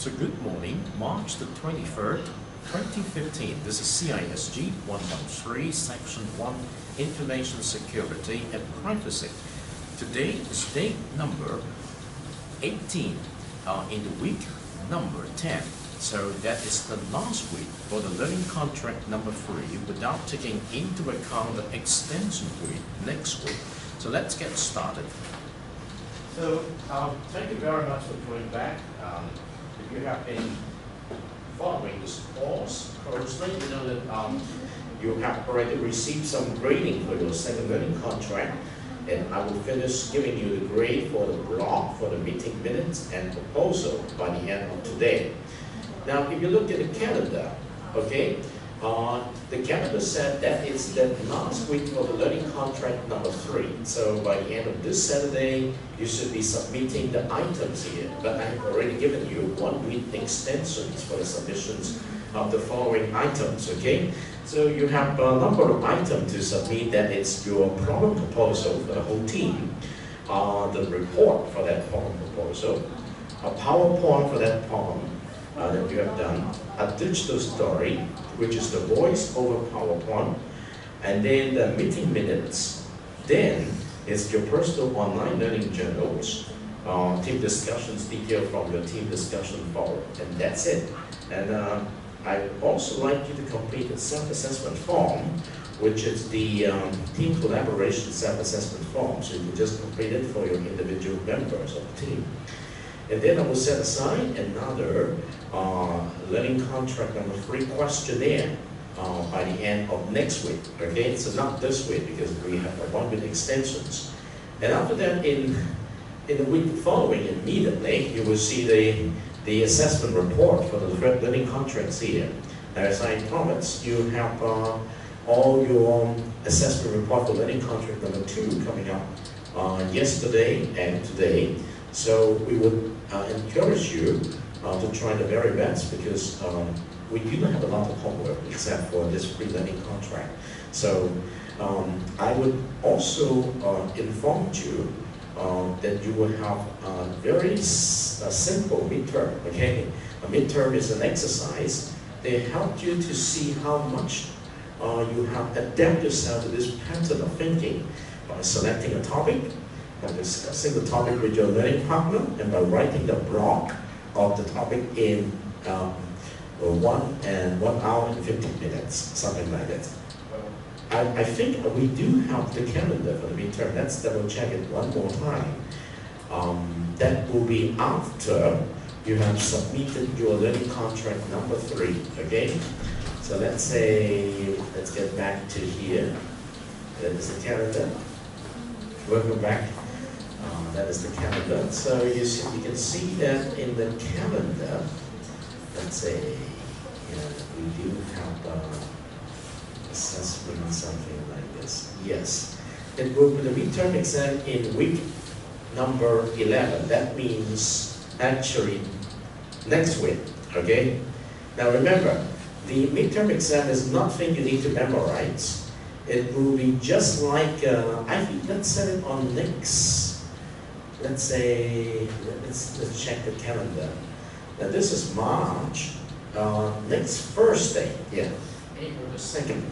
So good morning, March the 23rd, 2015. This is CISG113, Section 1, Information Security and Privacy. Today is day number 18 in the week number 10. So that is the last week for the learning contract number 3 without taking into account the extension week next week. So let's get started. So thank you very much for coming back. If you have been following this course closely, you know that you have already received some grading for your second learning contract, and I will finish giving you the grade for the blog, for the meeting minutes and proposal by the end of today. Now, if you look at the calendar, okay, the calendar said that it's the last week for the learning contract number 3. So by the end of this Saturday, you should be submitting the items here. But I have already given you 1 week extensions for the submissions of the following items, okay? So you have a number of items to submit. That is your problem proposal for the whole team, the report for that problem proposal, a PowerPoint for that problem that you have done, a digital story, which is the voice over PowerPoint, and then the meeting minutes. Then it's your personal online learning journals, team discussions detailed from your team discussion forum, and that's it. And I also like you to complete the self-assessment form, which is the team collaboration self-assessment form. So you can just complete it for your individual members of the team. And then I will set aside another learning contract number 3 questionnaire by the end of next week. Okay, so not this week because we have a 1 week extensions. And after that, in the week following, immediately you will see the assessment report for the learning contracts here. Now, as I promised, you have all your assessment report for learning contract number 2 coming up yesterday and today. So we would encourage you to try the very best, because we do not have a lot of homework except for this free learning contract. So I would also inform you that you will have a very simple midterm, okay? A midterm is an exercise. They help you to see how much you have adapted yourself to this pattern of thinking by selecting a topic, by discussing the topic with your learning partner, and by writing the blog of the topic in 1 hour and 15 minutes, something like that. I think we do have the calendar for the midterm. Let's double check it one more time. That will be after you have submitted your learning contract number 3, okay? So let's get back to here. That is the calendar. Welcome back. That is the calendar. So you can see that in the calendar, let's say, we do have assessment, something like this. Yes. It will be the midterm exam in week number 11. That means actually next week, okay? Now remember, the midterm exam is nothing you need to memorize. It will be just like, I think let's set it on next. Let's say, let's check the calendar. Now this is March, next Thursday, yeah, April the 2nd,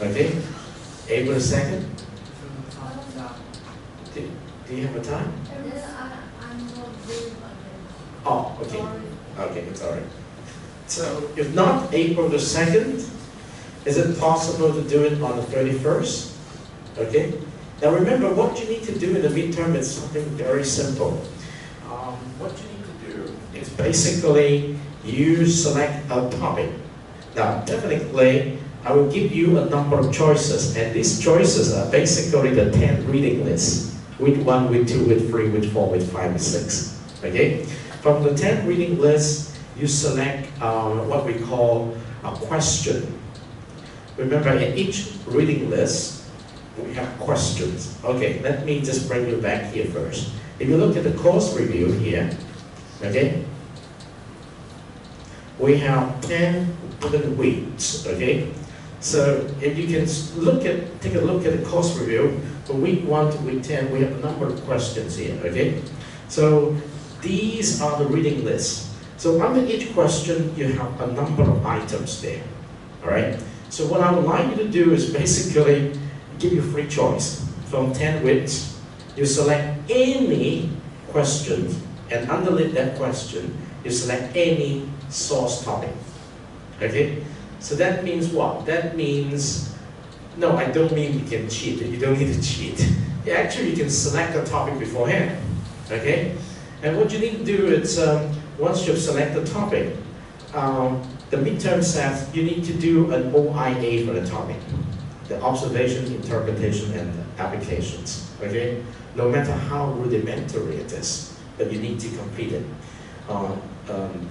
okay? April the 2nd? Do you have a time? Oh, okay, okay, it's all right. So if not April the 2nd, is it possible to do it on the 31st, okay? Now remember, what you need to do in the midterm is something very simple. What you need to do is basically you select a topic. Now definitely, I will give you a number of choices, and these choices are basically the 10 reading lists. Week 1, week 2, week 3, week 4, week 5, week 6. Okay? From the 10 reading lists, you select what we call a question. Remember, in each reading list, we have questions. Okay, let me just bring you back here first. If you look at the course review here, okay, we have 10 different weeks, okay? So if you can take a look at the course review, from week 1 to week 10, we have a number of questions here, okay? So these are the reading lists. So under each question, you have a number of items there, all right? So what I would like you to do is basically give you free choice from 10 widths. You select any question, and underneath that question, you select any source topic, okay? So that means what? That means, no, I don't mean you can cheat. You don't need to cheat. Actually, you can select a topic beforehand, okay? And what you need to do is, once you've selected the topic, the midterm says you need to do an OIA for the topic, the observation, interpretation, and applications, okay? No matter how rudimentary it is, but you need to complete it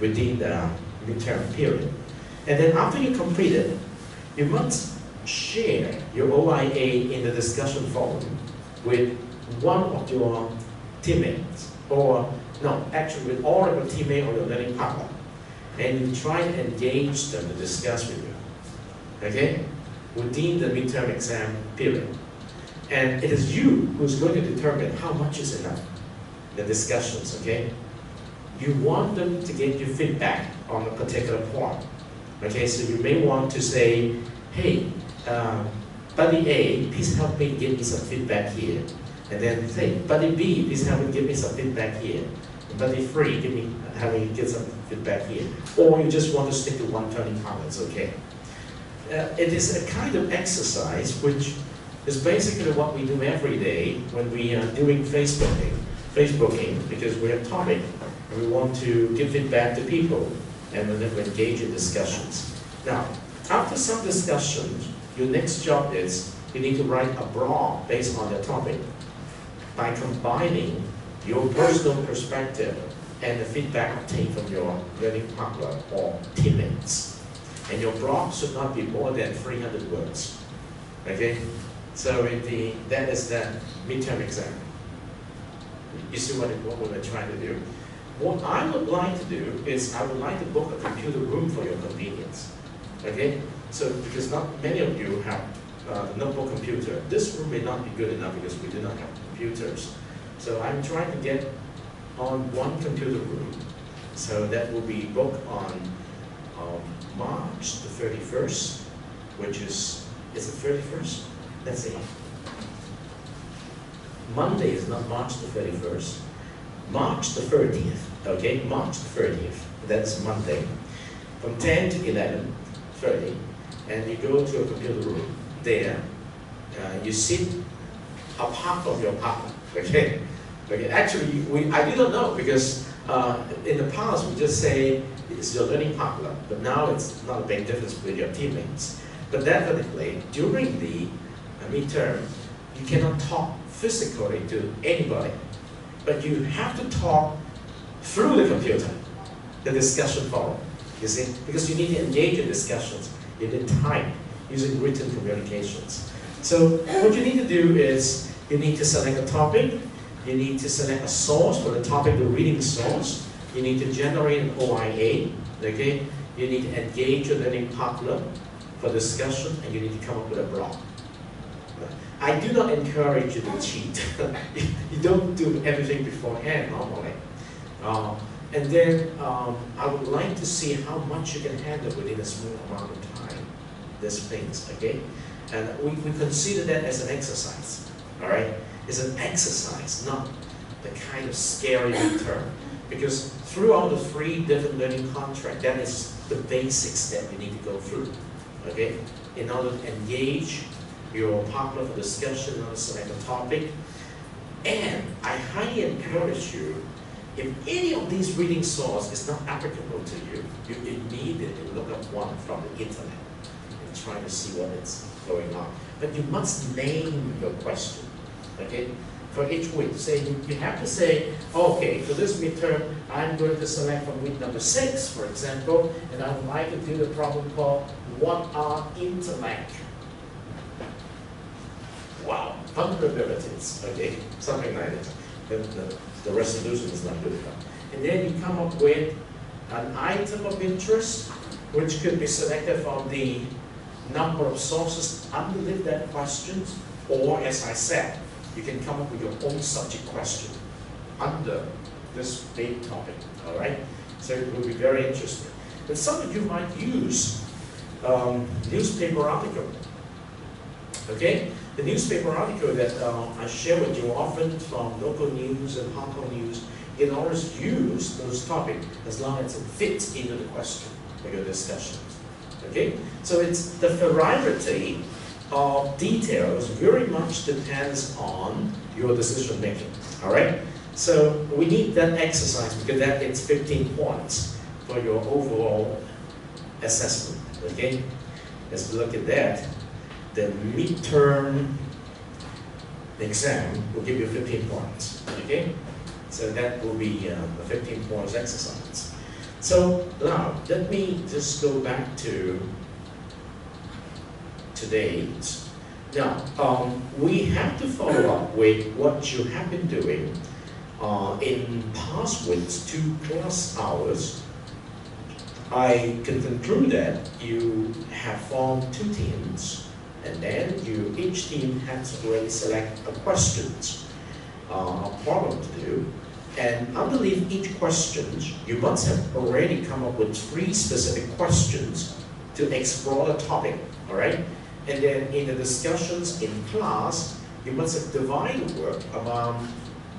within the midterm period. And then after you complete it, you must share your OIA in the discussion forum with one of your teammates, or no, actually with all of your teammates or your learning partner, and you try to engage them to discuss with you, okay, within the midterm exam period. And it is you who's going to determine how much is enough, the discussions, okay? You want them to get your feedback on a particular point, okay? So you may want to say, hey, buddy A, please help me give me some feedback here. And then say, buddy B, please help me give me some feedback here. And buddy 3, help me get some feedback here. Or you just want to stick to one turning comments, okay? It is a kind of exercise which is basically what we do every day when we are doing Facebooking, because we have topic and we want to give feedback to people and then we engage in discussions. Now, after some discussions, your next job is you need to write a blog based on the topic by combining your personal perspective and the feedback obtained from your learning partner or teammates. And your blog should not be more than 300 words, okay? So that is the midterm exam. You see what we're trying to do? What I would like to do is I would like to book a computer room for your convenience, okay? So because not many of you have a notebook computer, this room may not be good enough because we do not have computers. So I'm trying to get on one computer room. So that will be booked on March the 31st, which is it 31st? Let's see. Monday is not March the 31st. March the 30th, okay? March the 30th, that's Monday. From 10 to 11:30, and you go to a computer room. There, you sit apart from your partner, okay? Okay. Actually, I do not know because in the past we just say it's your learning partner, but now it's not a big difference with your teammates. But definitely, during the midterm, you cannot talk physically to anybody, but you have to talk through the computer, the discussion forum, you see? Because you need to engage in discussions, you need time, using written communications. So what you need to do is, you need to select a topic, you need to select a source for the topic, the reading source, you need to generate an OIA, okay? You need to engage your learning partner for discussion, and you need to come up with a blog. I do not encourage you to cheat. You don't do everything beforehand normally. And then I would like to see how much you can handle within a small amount of time, these things, okay? And we consider that as an exercise, all right? It's an exercise, not the kind of scary term. Because throughout the 3 different learning contracts, that is the basics that you need to go through, okay? In order to engage your partner for discussion, in order to select a topic. And I highly encourage you, if any of these reading sources is not applicable to you, you immediately look up one from the internet and try to see what is going on. But you must name your question, okay? For each week, say you have to say, okay, for this midterm, I'm going to select from week number 6, for example, and I would like to do the problem called, what are intellect? Wow, vulnerabilities, okay, something like that. The resolution is not good enough. And then you come up with an item of interest, which could be selected from the number of sources underneath that question, or as I said, you can come up with your own subject question under this big topic, all right? So it will be very interesting. But some of you might use newspaper article. Okay? The newspaper article that I share with you often from local news and Hong Kong news, you can always use those topics as long as it fits into the question for your discussions. Okay? So it's the variety of details very much depends on your decision making. Alright? So we need that exercise because that it's 15 points for your overall assessment. Okay? Let's look at that. The midterm exam will give you 15 points. Okay? So that will be a 15 points exercise. So now, let me just go back to today. Now, we have to follow up with what you have been doing in past weeks, 2+ hours. I can conclude that you have formed 2 teams, and then each team has to already select a questions, a problem to do. And underneath each question, you must have already come up with 3 specific questions to explore the topic, all right? And then in the discussions in class, you must have divided work among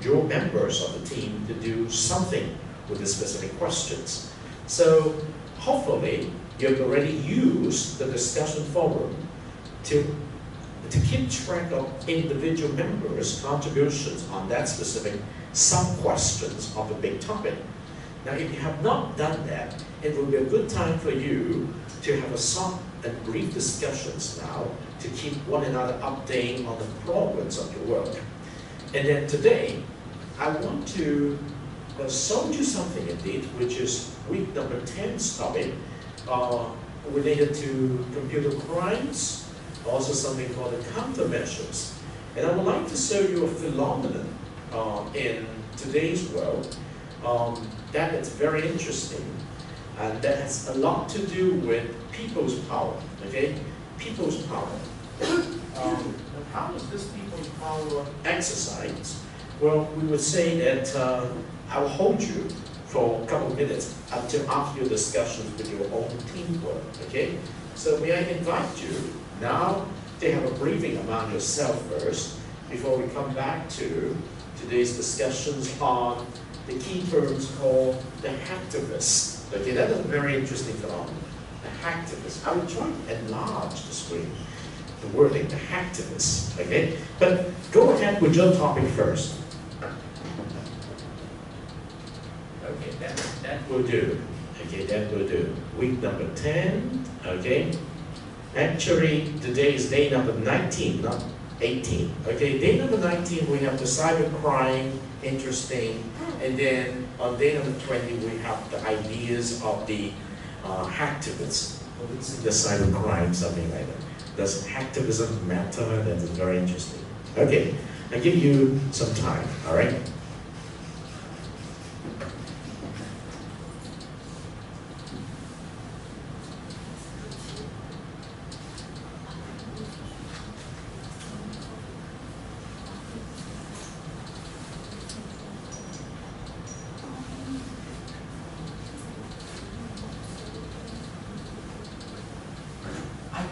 your members of the team to do something with the specific questions. So hopefully, you have already used the discussion forum to keep track of individual members' contributions on that specific sub-questions of a big topic. Now, if you have not done that, it will be a good time for you to have a short and brief discussions now to keep one another updated on the progress of your work. And then today, I want to show you something indeed, which is week number 10's topic related to computer crimes, also something called the countermeasures. And I would like to show you a phenomenon in today's world that is very interesting, and that has a lot to do with people's power, okay? People's power. How is this people's power exercised? Well, we would say that I'll hold you for a couple of minutes until after your discussions with your own teamwork, okay? So may I invite you now to have a briefing among yourself first before we come back to today's discussions on the key terms called the hacktivist. Okay, that is a very interesting phenomenon. The hacktivist. I will try to enlarge the screen, the wording, the hacktivist. Okay, but go ahead with your topic first. Okay, that will do. Okay, that will do. Week number 10. Okay. Actually, today is day number 19, not 18. Okay, day number 19 we have the cybercrime, interesting, and then on day number 20 we have the ideas of the hacktivists. The cybercrime, something like that. Does hacktivism matter? That is very interesting. Okay, I give you some time. All right.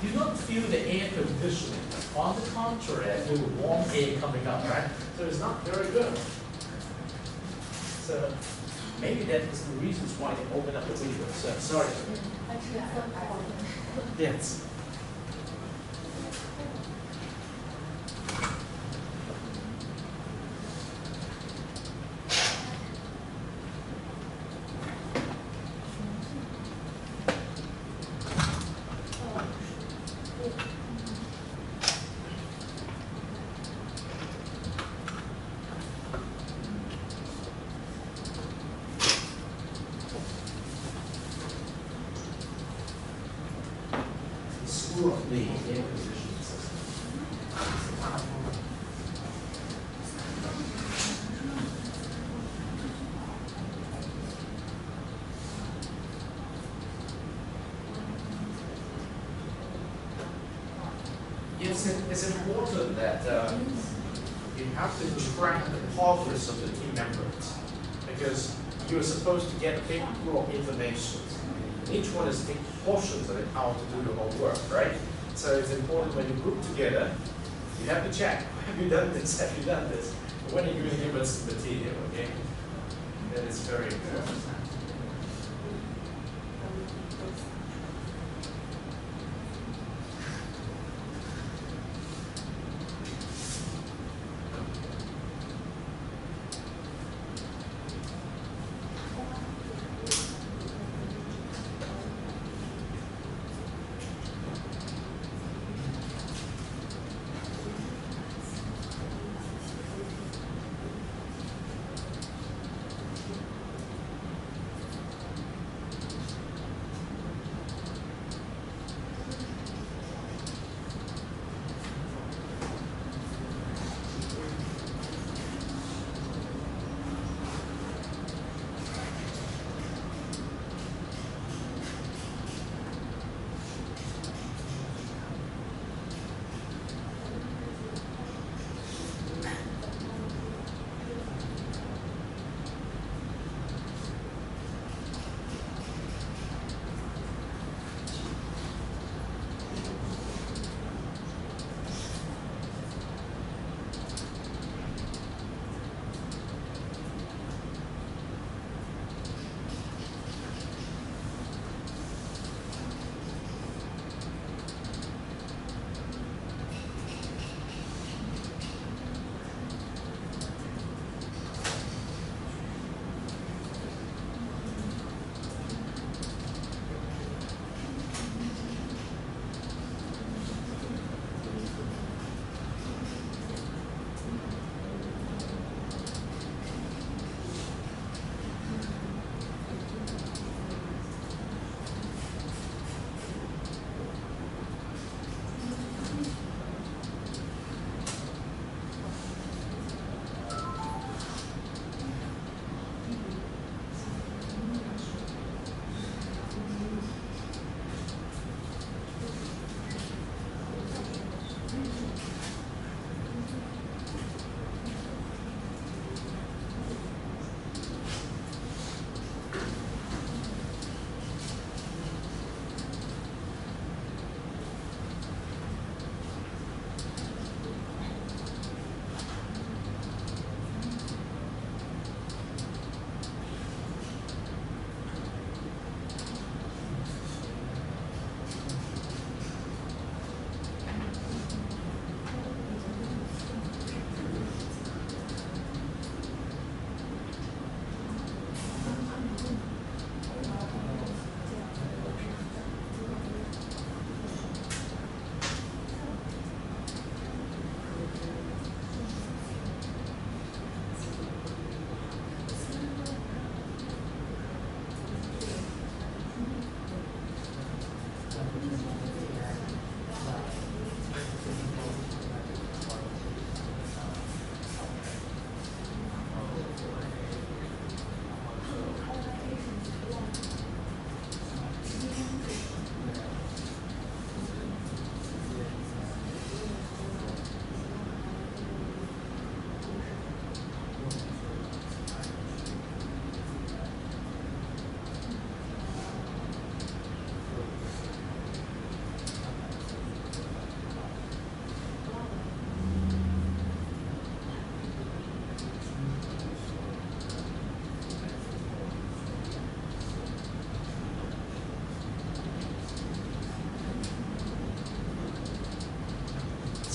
Do not feel the air conditioning. On the contrary, I feel warm air coming up, right? So it's not very good. So maybe that is the reasons why they open up the window. So sorry. Yes. Of the air conditioning system. It's important that you have to track the progress of the team members, because you are supposed to get a big pool of information. Each one is big portions of it, how to do the whole work, right? So it's important when you group together, you have to check, have you done this, have you done this? But when are you going to give us the material, okay? That is very important.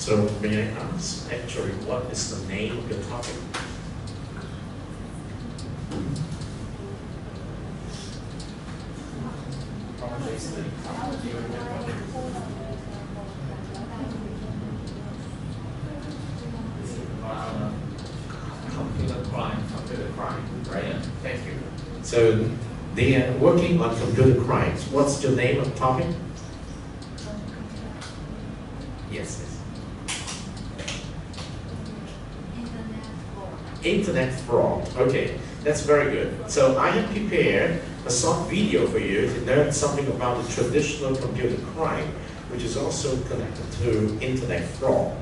So may I ask, actually, what is the name of your topic? Computer crime, right? Thank you. So they are working on computer crimes. What's the name of the topic? Yes. Internet fraud. Okay, that's very good. So I have prepared a short video for you to learn something about the traditional computer crime, which is also connected to internet fraud.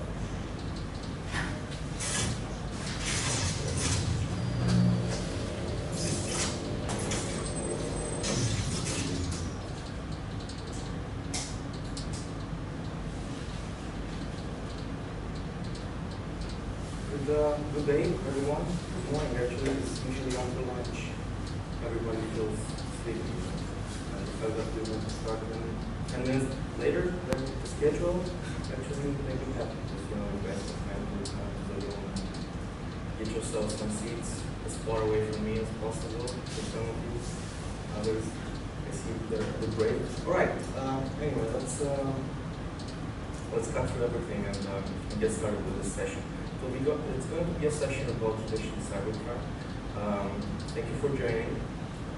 good day, everyone. Good morning, actually. It's usually after lunch. Everybody feels sleepy. And the fact that we want to start 10 minutes later than the schedule actually make me happy. Because, you know, you guys have time to come to the room and get yourselves some seats as far away from me as possible for some of you. Others, I see the break. All right. Anyway, let's cut through everything and get started with this session. So it's going to be a session about traditional cybercrime. Thank you for joining,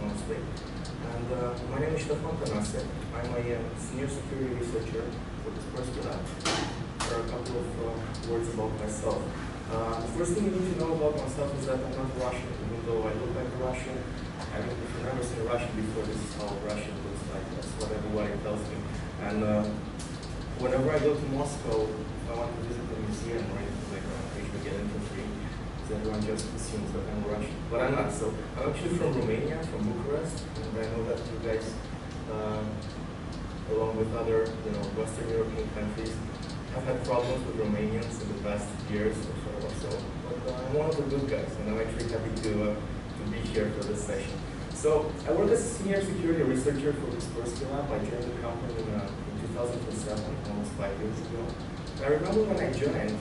honestly. And my name is Stefan Tanase. I'm a senior security researcher for this first lab. There are a couple of words about myself. The first thing you need to know about myself is that I'm not Russian, even though I look like a Russian. I mean, if you've never seen a Russian before, this is how Russian looks like. That's what everybody tells me. And whenever I go to Moscow, if I want to visit a museum or anything like that, I usually get into free, because everyone just assumes that I'm Russian. But I'm not. So I'm actually from Romania, from Bucharest, and I know that you guys, along with other, Western European countries, have had problems with Romanians in the past years or so. But I'm one of the good guys, and I'm actually happy to be here for this session. So I work as a senior security researcher for Kaspersky Lab. I joined the company in 2007, almost 5 years ago. I remember when I joined,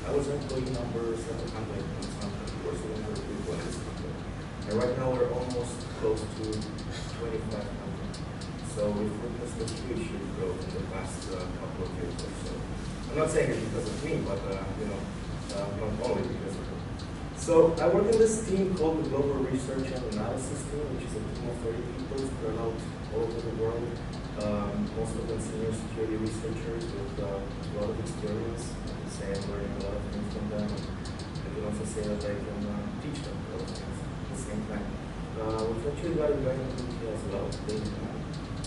I was employee number 700 and something, or 700 people in this company. And right now we're almost close to 2,500. So we've witnessed a huge growth in the past couple of years or so. I'm not saying it because of me, but not only because of it. So I work in this team called the Global Research and Analysis Team, which is a team of 30 people spread out all over the world. Most of them senior security researchers with a lot of experience. I can say I'm learning a lot of things from them. I can also say that I can teach them a lot of things at the same time. We've actually got a guy in the as well, David.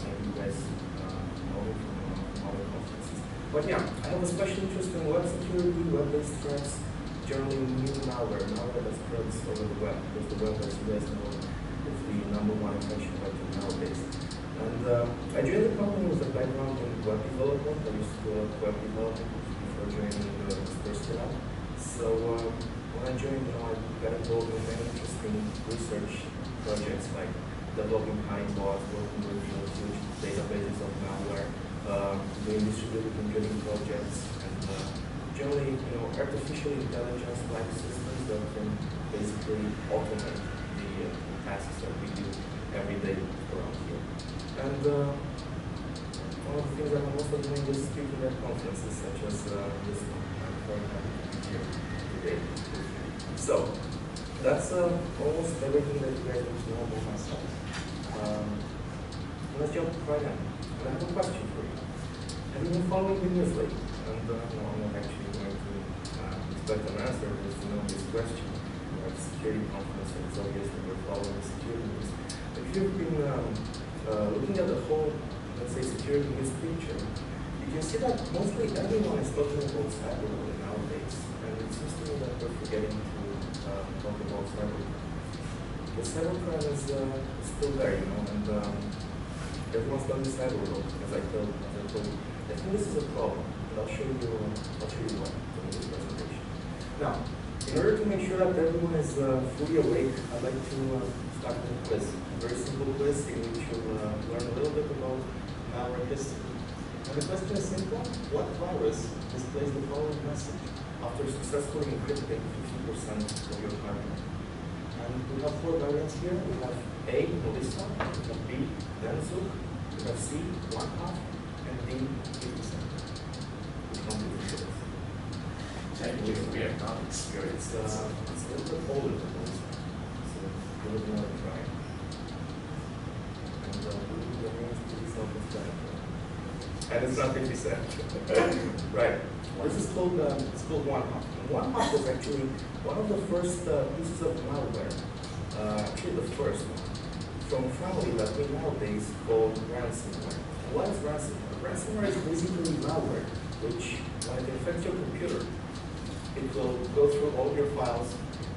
Maybe you guys know him from other conferences. But yeah, I have a special interest in web security, web-based threats, generally new malware that spreads over the web, because the web, as you guys know, is the #1 infection vector nowadays. And I joined the company with a background in web development. I used to do a lot of web development before joining the first lab. So when I joined, I got involved in many interesting research projects like developing honeypots, working with huge databases of malware, doing distributed computing projects, and generally, artificial intelligence-like systems that can basically automate the tasks that we do every day around here. And one of the things that I'm also doing is speaking at conferences such as this one. I'm very happy to be here today. So that's almost everything that you guys need to know about myself. Let's jump right in. And I have a question for you. Have you been following the news lately? And no, I'm not actually going to expect an answer to this question. We're at a security conference, and it's obvious that we're following the security news. If you've been looking at the whole, let's say, security news picture, you can see that mostly everyone is talking about cybercrime nowadays. And it seems to me that we're forgetting to talk about cybercrime. The cybercrime is still there, and everyone's talking cybercrime, as I told you. I think this is a problem, and I'll show you why in this presentation. Now, in order to make sure that everyone is fully awake, I'd like to start with a quiz. A very simple quiz in which you'll learn a little bit about malware history. And the question is simple: what virus displays the following message after successfully encrypting 50% of your hardware? And we have 4 variants here. We have A, Melissa, we have B, Denzuk, we have C, 1/2, and D, 50%. Which one do you think it is? Technically, we have not experienced this. It's a little bit older than those. So give it another try. And the name's pretty self-explanatory. And it's not 50 cents. Right. This is called, it's called 1/2. And 1/2 was actually one of the first pieces of malware, actually the first one, from a family that we nowadays call ransomware. And what is ransomware? Ransomware is basically malware, which, when it infects your computer, it will go through all your files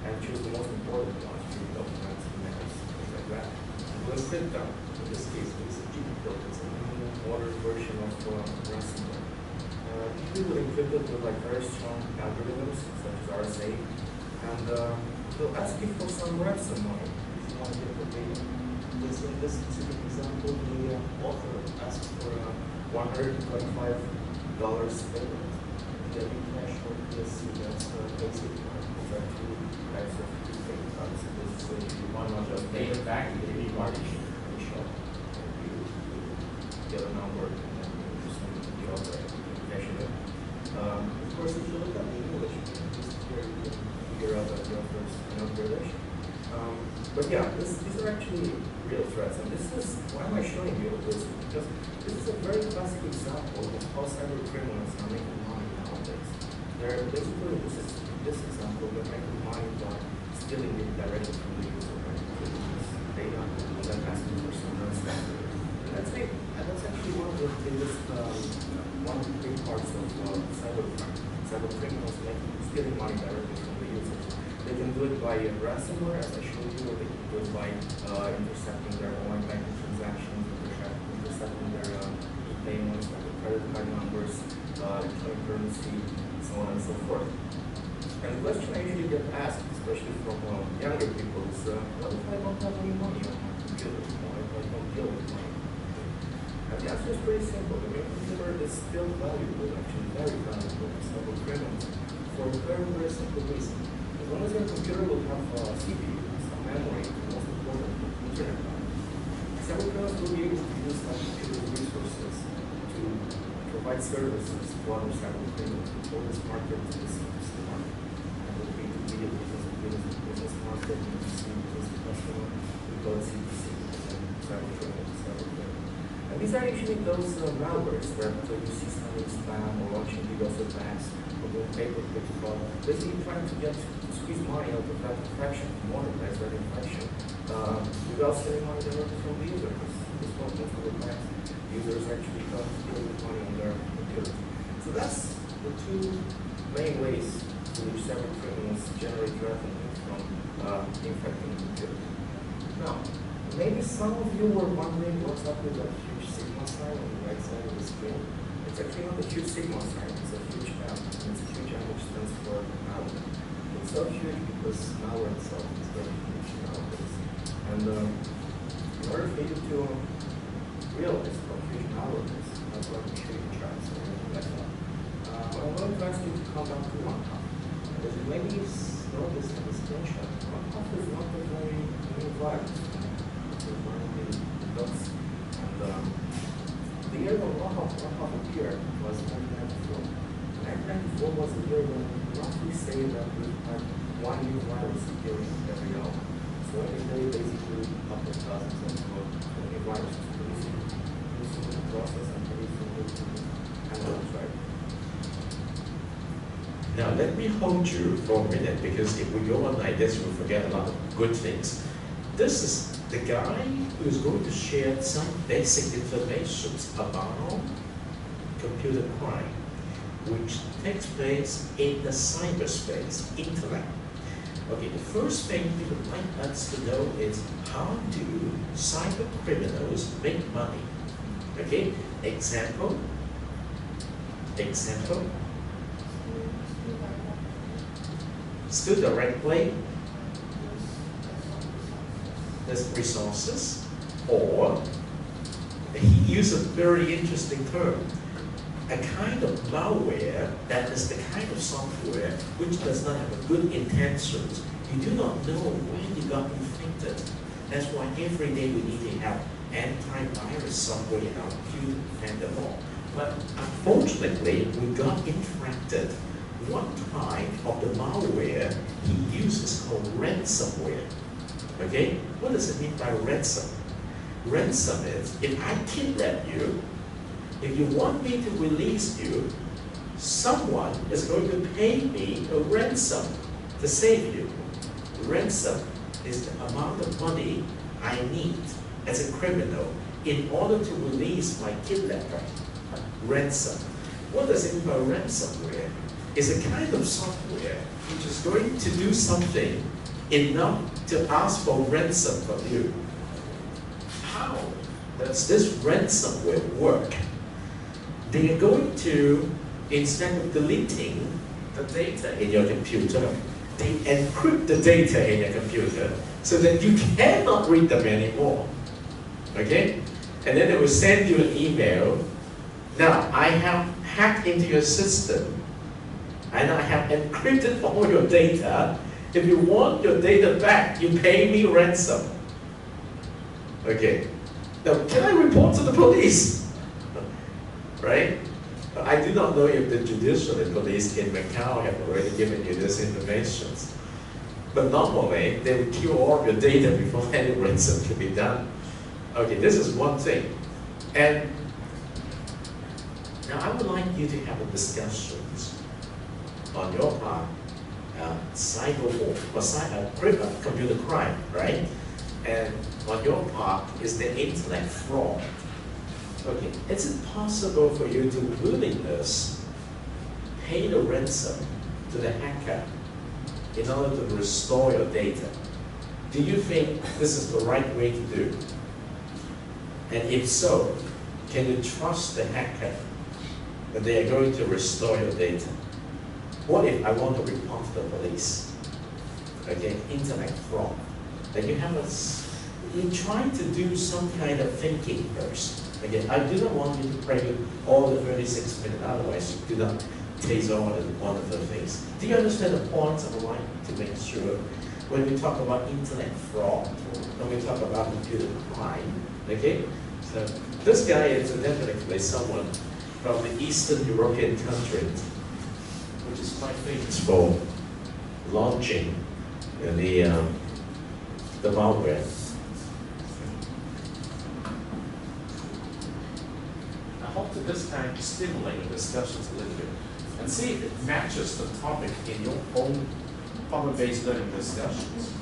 and choose the most important ones, your documents, emails, things like that. And will encrypt them. In this case, it's a GPL. It's a modern version of ransomware. Usually will encrypt it with like very strong algorithms such as RSA, and they'll ask you for some ransom money if you want to get the data. In this specific example, the author asked for $125 payment. The international PSC, that's basic one. These are two types of prepaid cards. This is if you want to just Pay it back to the party. shop. You get a number and then you send the other and cash it in. Of course, if you look at the English, here you can figure out that the author is an upgradation. But yeah, these are actually real threats, and this is why am I showing you this? Because this is a very classic example of how cyber criminals are making money nowadays. They're basically this example they're making money by stealing it directly from the user, right? This data and then asking for some ransom. And that's actually one of the biggest one of the big parts of cybercrime. Cyber criminals stealing money directly from the users. They can do it by ransomware, as I showed you, or they can do it by intercepting their online banking transactions, intercepting their e-payments, like their credit card numbers, electronic currency, so on and so forth. And the question I usually get asked, especially from younger people, is what if I don't have any money on my computer? What if I don't deal with money? And the answer is pretty simple. The computer is still valuable, actually very valuable to cyber criminals, for a very, very simple reason. As long as your computer will have CPU, some memory, and most importantly, internet bandwidth, cyber criminals will be able to use that computer's resources to provide services to other cyber criminals, to hold this market to this market. And the B2B business market, B2C business to customer, we call it C2C, cyber criminal. And these are usually those malwares where you see sending spam or launching DDoS attacks or doing pay-per-click fraud, basically trying to squeeze money out of that infection, monetize that infection, without sending money directly from the user. This one, most of the times, users actually come to deal with money on their computer. So that's the two main ways in which cyber criminals generate revenue from infecting the computer. Now, maybe some of you were wondering what's up with that huge sigma sign on the right side of the screen. It's actually not a huge sigma sign, it's a huge M, and it's a huge M which stands for malware. It's so huge because malware itself is very huge nowadays. And in order for you to realize how huge malware is, that's why I'm showing you charts or anything like that. I'm going to ask you to come back to 1/2. Because you maybe notice in the screenshot, 1/2 is not a very new virus. And the year when 1/2 appeared was 1994. 1994 was the year when roughly say that we had one new virus appearing every hour. So every day, basically, up to thousands of new viruses producing the process and producing the analytics, right? Now let me hold you for a minute, because if we go on like this, we'll forget a lot of good things. This is the guy who is going to share some basic information about computer crime, which takes place in the cyberspace, internet. Okay, the first thing we would like us to know is how do cyber criminals make money? Okay, example. Still directly. There's resources, or he used a very interesting term, a kind of malware that is the kind of software which does not have a good intentions. You do not know when you got infected. That's why every day we need to have antivirus software in our computer to defend them all. But unfortunately, we got infected. One type of the malware he uses called ransomware. Okay, what does it mean by ransom? Ransom is, if I kidnap you, if you want me to release you, someone is going to pay me a ransom to save you. Ransom is the amount of money I need as a criminal in order to release my kidnapper. Ransom. What does it mean by ransomware? It's a kind of software which is going to do something enough to ask for ransom from you. How does this ransomware work? They are going to instead of deleting the data in your computer, they encrypt the data in your computer so that you cannot read them anymore. Okay? And then they will send you an email. Now, I have hacked into your system and I have encrypted all your data. If you want your data back, you pay me ransom. Okay. Now, can I report to the police? Right? I do not know if the judicial and police in Macau have already given you this information. But normally, they will kill all of your data before any ransom can be done. Okay, this is one thing. And now I would like you to have a discussion on your part, cyber war, or computer crime, right? And on your part is the internet fraud. Okay, is it possible for you to willingness pay the ransom to the hacker in order to restore your data? Do you think this is the right way to do? And if so, can you trust the hacker that they are going to restore your data? What if I want to report to the police? Again, internet fraud. Then you try to do some kind of thinking first. Again, I do not want you to pray all the 36 minutes, otherwise you do not taste all the wonderful things. Do you understand the points I would like to make sure when we talk about internet fraud, when we talk about computer crime, okay? So this guy is definitely someone from the Eastern European country, which is quite famous for launching the malware. I hope that this time stimulate the discussions a little bit and see if it matches the topic in your own problem-based learning discussions.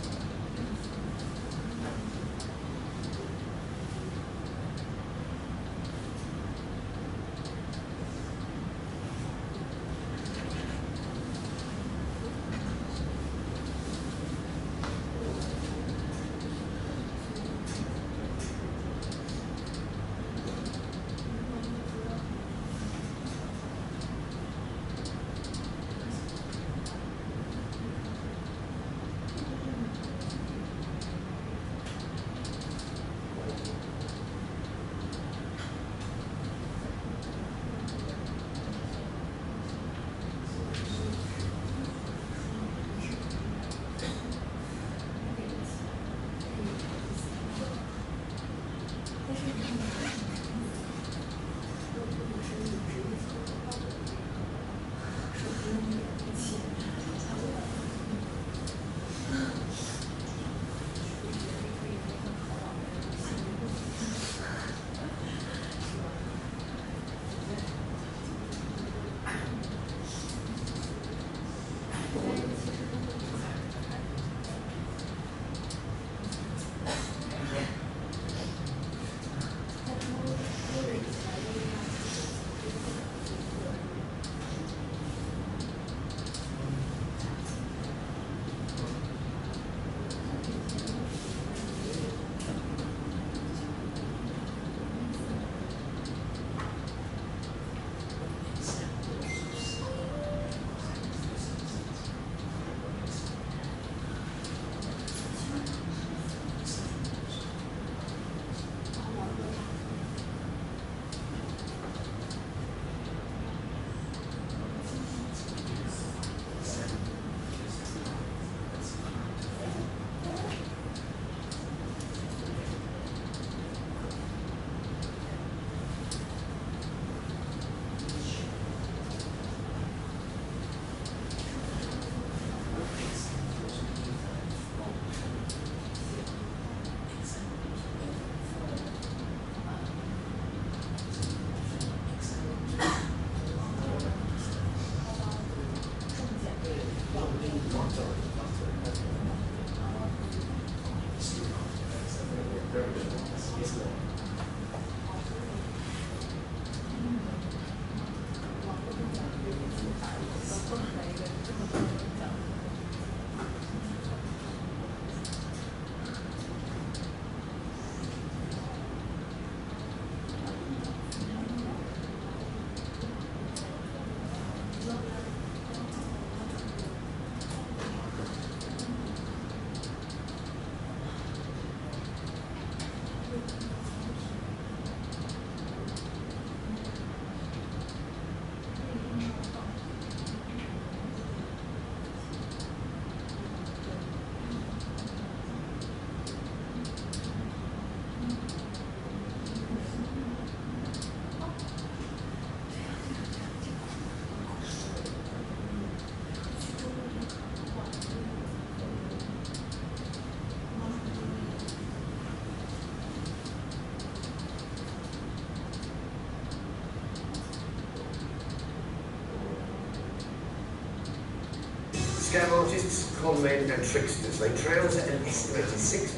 artists, conmen and tricksters. They trouser an estimated 6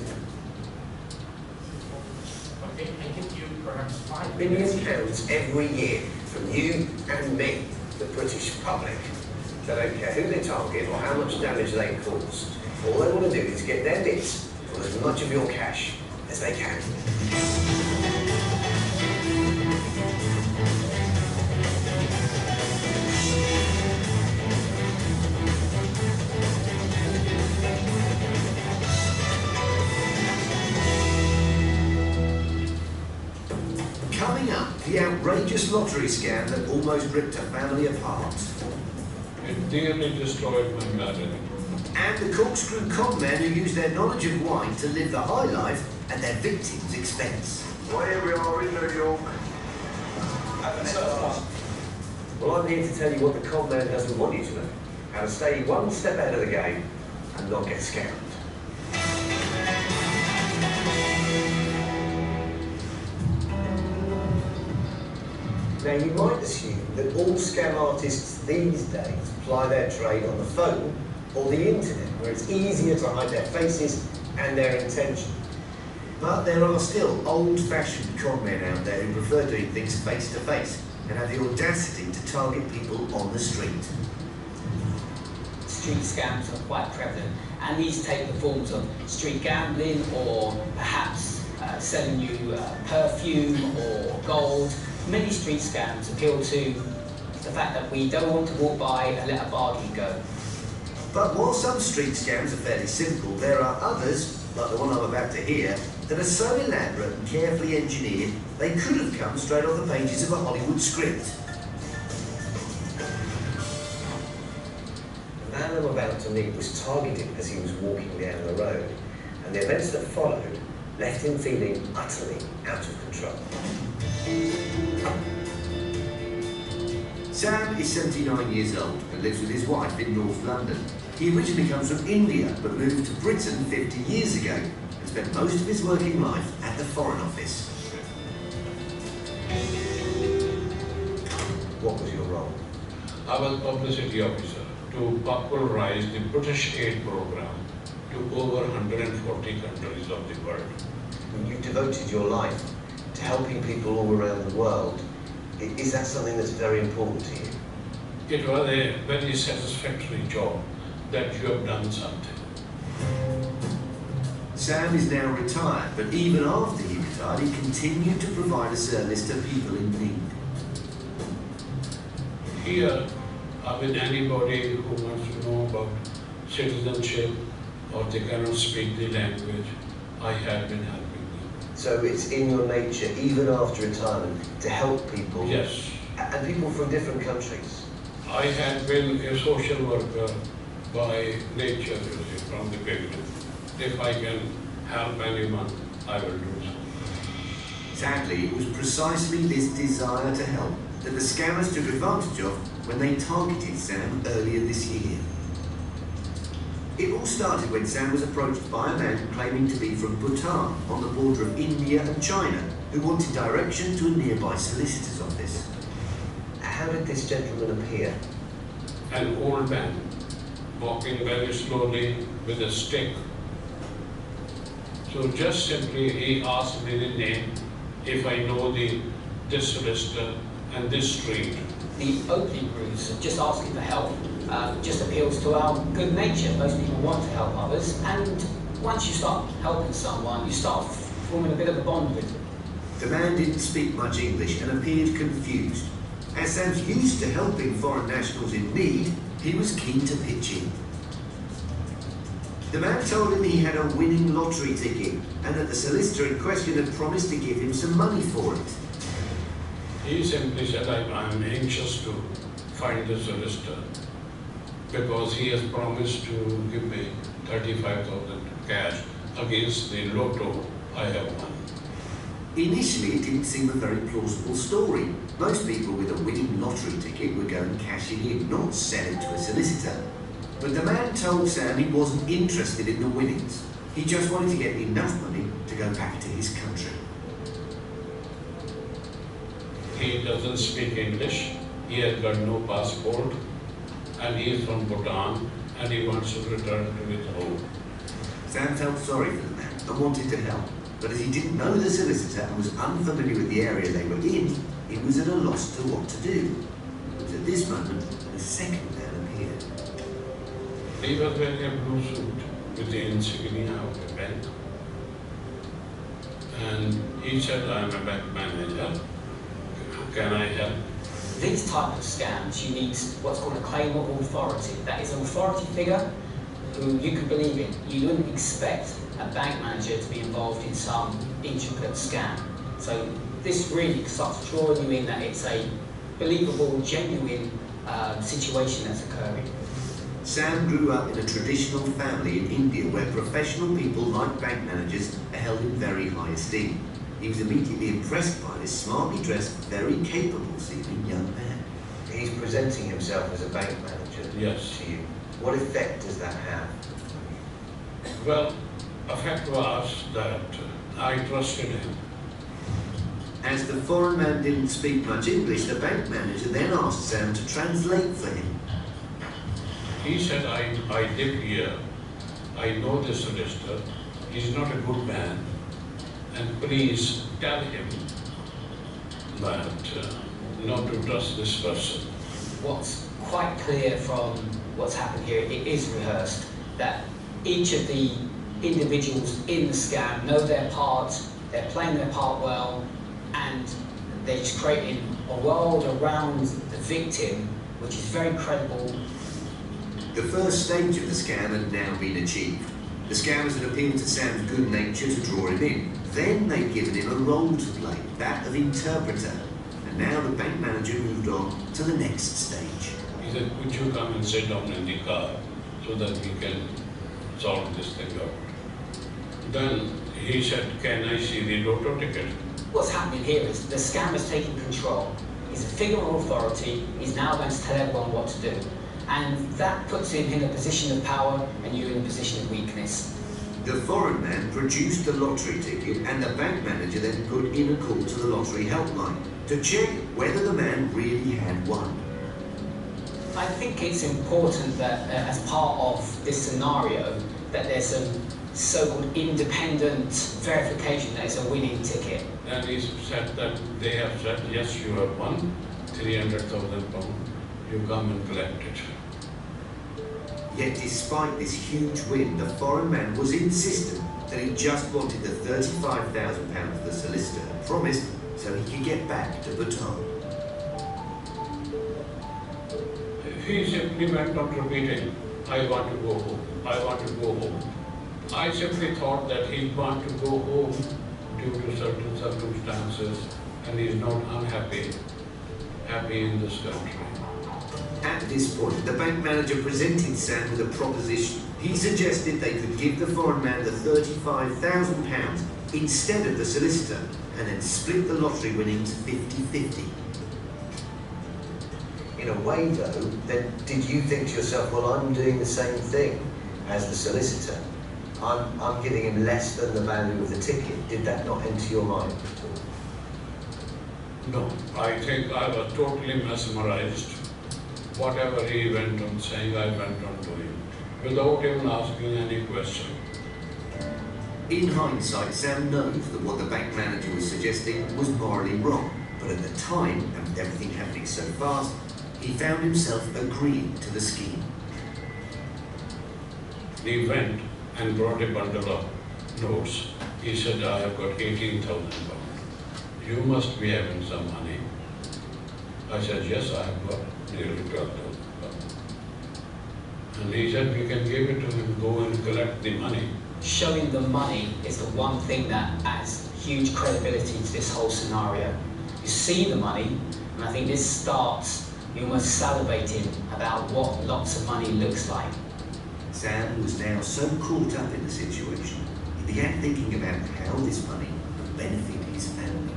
Okay, I give you perhaps 5 million minutes. pounds every year from you and me, the British public. They don't care who they target or how much damage they cause. All they want to do is get their bits for as much of your cash as they can. Coming up, the outrageous lottery scam that almost ripped a family apart. It nearly destroyed my marriage. And the corkscrew con men who use their knowledge of wine to live the high life at their victims' expense. Well, here we are in New York. Well, I'm here to tell you what the con man doesn't want you to know. How to stay one step ahead of the game and not get scammed. Now, you might assume that all scam artists these days ply their trade on the phone or the internet, where it's easier to hide their faces and their intention. But there are still old-fashioned con men out there who prefer doing things face-to-face and have the audacity to target people on the street. Street scams are quite prevalent, and these take the forms of street gambling or perhaps selling you perfume or gold. Many street scams appeal to the fact that we don't want to walk by and let a bargain go. But while some street scams are fairly simple, there are others, like the one I'm about to hear, that are so elaborate and carefully engineered, they could have come straight off the pages of a Hollywood script. The man I'm about to meet was targeted as he was walking down the road, and the events that followed left him feeling utterly out of control. Sam is 79 years old and lives with his wife in North London. He originally comes from India, but moved to Britain 50 years ago and spent most of his working life at the Foreign Office. What was your role? I was publicity officer to popularize the British aid program to over 140 countries of the world. When you devoted your life to helping people all around the world, is that something that's very important to you? It was a very satisfactory job that you have done something. Sam is now retired, but even after he retired, he continued to provide a service to people in need. Here, with anybody who wants to know about citizenship or they cannot speak the language, I have been helping them. So it's in your nature, even after retirement, to help people? Yes. And people from different countries? I had been a social worker by nature, you see, from the beginning. If I can help anyone, I will do so. Sadly, it was precisely this desire to help that the scammers took advantage of when they targeted Sam earlier this year. It all started when Sam was approached by a man claiming to be from Bhutan, on the border of India and China, who wanted direction to a nearby solicitor's office. How did this gentleman appear? An old man, walking very slowly with a stick. So just simply he asked me the name, if I know this solicitor and this street. The opening ruse of just asking for help just appeals to our good nature. Most people want to help others, and once you start helping someone, you start forming a bit of a bond with them. The man didn't speak much English and appeared confused. As Sam's used to helping foreign nationals in need, he was keen to pitch in. The man told him he had a winning lottery ticket and that the solicitor in question had promised to give him some money for it. He simply said, I'm anxious to find the solicitor because he has promised to give me 35,000 cash against the lotto I have won. Initially, it didn't seem a very plausible story. Most people with a winning lottery ticket would go and cash it in, not sell it to a solicitor. But the man told Sam he wasn't interested in the winnings. He just wanted to get enough money to go back to his country. He doesn't speak English, he has got no passport, and he is from Bhutan, and he wants to return to his home. Sam felt sorry for the man and wanted to help, but as he didn't know the solicitor and was unfamiliar with the area they were in, he was at a loss to what to do. It was at this moment that a second man appeared. He was wearing a blue suit with the insignia of a bank. And he said, I'm a bank manager. Can I help? These type of scams, you need what's called a claim of authority. That is an authority figure who you can believe in. You wouldn't expect a bank manager to be involved in some intricate scam. So this really starts drawing you in that it's a believable, genuine situation that's occurring. Sam grew up in a traditional family in India where professional people like bank managers are held in very high esteem. He was immediately impressed by this smartly dressed, very capable-seeming young man. He's presenting himself as a bank manager Yes. to you. What effect does that have? Well, the fact was that I trusted him. As the foreign man didn't speak much English, the bank manager then asked Sam to translate for him. He said, I live here, I know the solicitor, he's not a good man, and please tell him that not to trust this person. What's quite clear from what's happened here, it is rehearsed, that each of the individuals in the scam know their part, they're playing their part well, and they're just creating a world around the victim which is very credible. The first stage of the scam had now been achieved. The scammers had appealed to Sam's good nature to draw him in. Then they'd given him a role to play, that of interpreter. And now the bank manager moved on to the next stage. He said, could you come and sit down in the car so that we can solve this thing out? Then he said, can I see the lotto ticket? What's happening here is the scammer's taking control. He's a figure of authority, he's now going to tell everyone what to do. And that puts him in a position of power and you in a position of weakness. The foreign man produced the lottery ticket and the bank manager then put in a call to the lottery helpline to check whether the man really had won. I think it's important that as part of this scenario that there's some so-called independent verification that it's a winning ticket. And he said that they have said, yes, you have won 300,000 pounds. You come and collect it. Yet despite this huge win, the foreign man was insistent that he just wanted the £35,000 the solicitor had promised so he could get back to Bhutan. He simply went on repeating, I want to go home, I want to go home. I simply thought that he'd want to go home due to certain circumstances and he's not unhappy, happy in this country. At this point, the bank manager presented Sam with a proposition. He suggested they could give the foreign man the £35,000 instead of the solicitor and then split the lottery winnings 50-50. In a way though, then did you think to yourself, well, I'm doing the same thing as the solicitor. I'm giving him less than the value of the ticket. Did that not enter your mind? No, I think I was totally mesmerized. Whatever he went on saying, I went on doing, without even asking any question. In hindsight, Sam knows that what the bank manager was suggesting was morally wrong, but at the time, and with everything happening so fast, he found himself agreeing to the scheme. He went and brought a bundle of notes. He said, I have got 18,000 pounds. You must be having some money. I said, yes, I have got nearly 12,000 pounds. And he said, we can give it to him, go and collect the money. Showing the money is the one thing that adds huge credibility to this whole scenario. You see the money, and I think this starts you almost salivating about what lots of money looks like. Sam was now so caught up in the situation, he began thinking about how this money would benefit his family.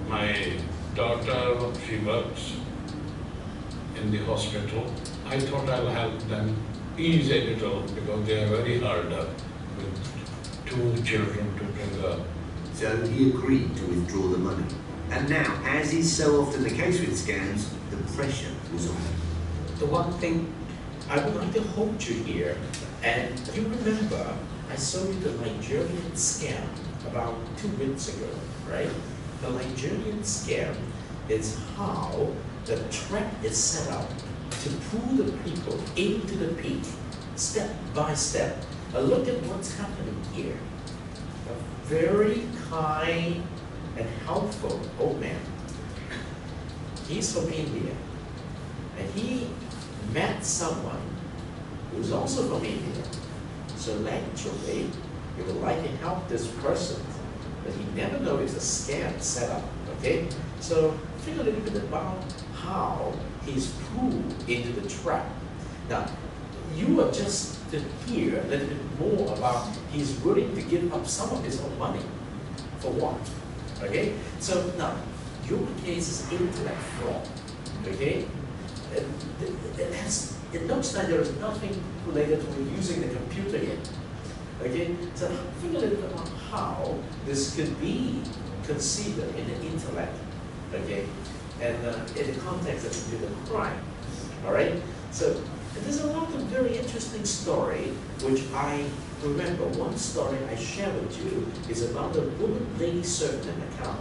My daughter, she works in the hospital. I thought I'll help them ease a little because they are very hard up with 2 children to bring up. So he agreed to withdraw the money. And now, as is so often the case with scams, the pressure was on. The one thing I would like to hold you here, and you remember I showed you the Nigerian scam about 2 weeks ago, right? The Nigerian scam is how the trap is set up to pull the people into the pit, step by step. Look at what's happening here. A very kind and helpful old man. He's from India, and he met someone who's also from India. So naturally, he would like to help this person, but he never knows it's a scam setup, okay? So think a little bit about how he's pulled into the trap. Now, you are just to hear a little bit more about he's willing to give up some of his own money. For what? Okay? So now, your case is intellect fraud, okay? It looks like there is nothing related to using the computer yet. Okay, so think a little bit about how this could be considered in the intellect, okay, and in the context of computer crime. All right, so there's a lot of very interesting story which I remember. One story I shared with you is about a woman lady served an account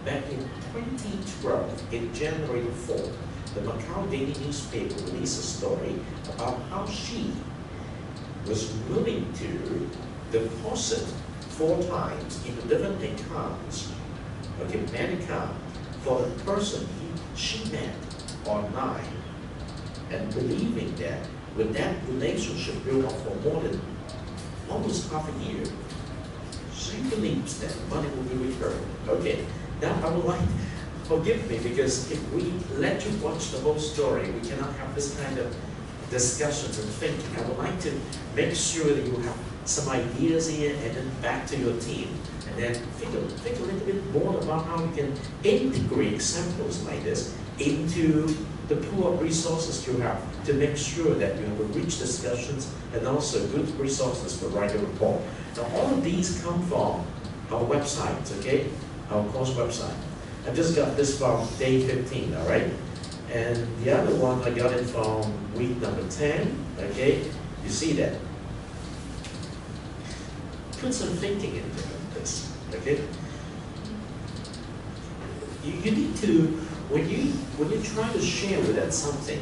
back in 2012, in January the 4th. The Macau Daily newspaper released a story about how she was willing to deposit 4 times into different accounts, okay, bank account, for the person she met online, and believing that with that relationship built up for more than almost half a year, she believes that money will be returned. Okay, now I would like, forgive me, because if we let you watch the whole story, we cannot have this kind of discussions and thinking. I would like to make sure that you have some ideas here, and then back to your team, and then think a little bit more about how you can integrate examples like this into the pool of resources you have to make sure that you have rich discussions and also good resources for writing a report. Now, all of these come from our website, okay? Our course website. I just got this from day 15, all right? And the other one, I got it from week number 10, okay? You see that? Put some thinking into this, okay? You need to, when you try to share with them something,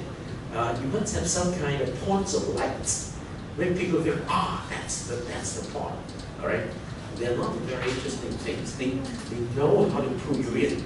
you must have some kind of points of light. Make people feel, that's the point, all right? They're not very interesting things. They know how to pull you in.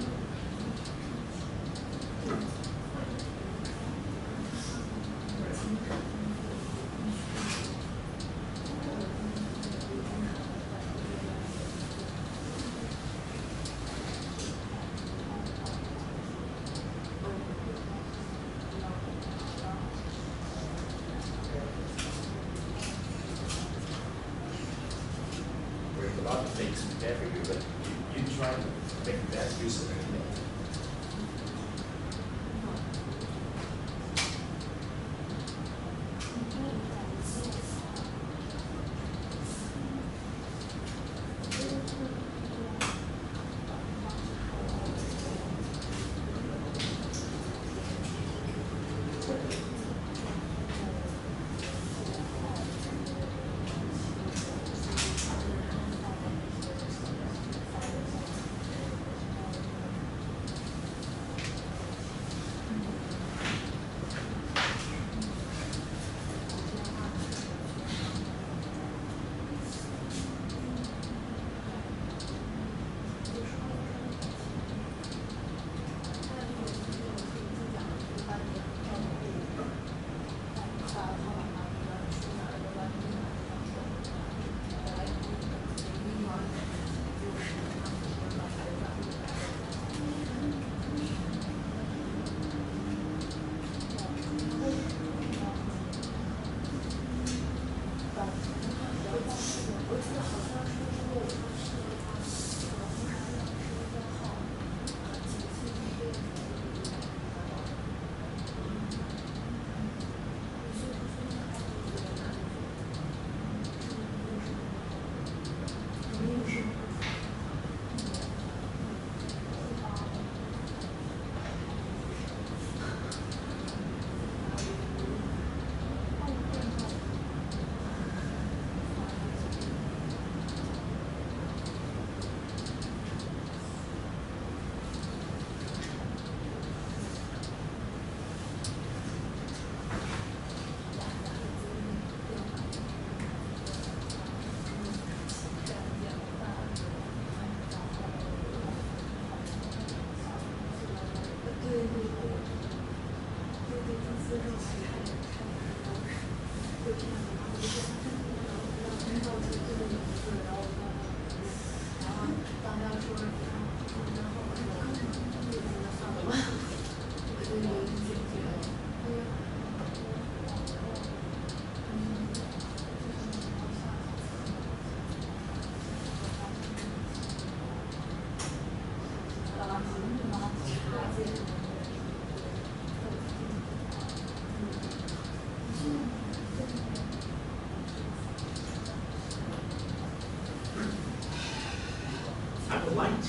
A lot of things prepare for you, but you try to make the best use of it.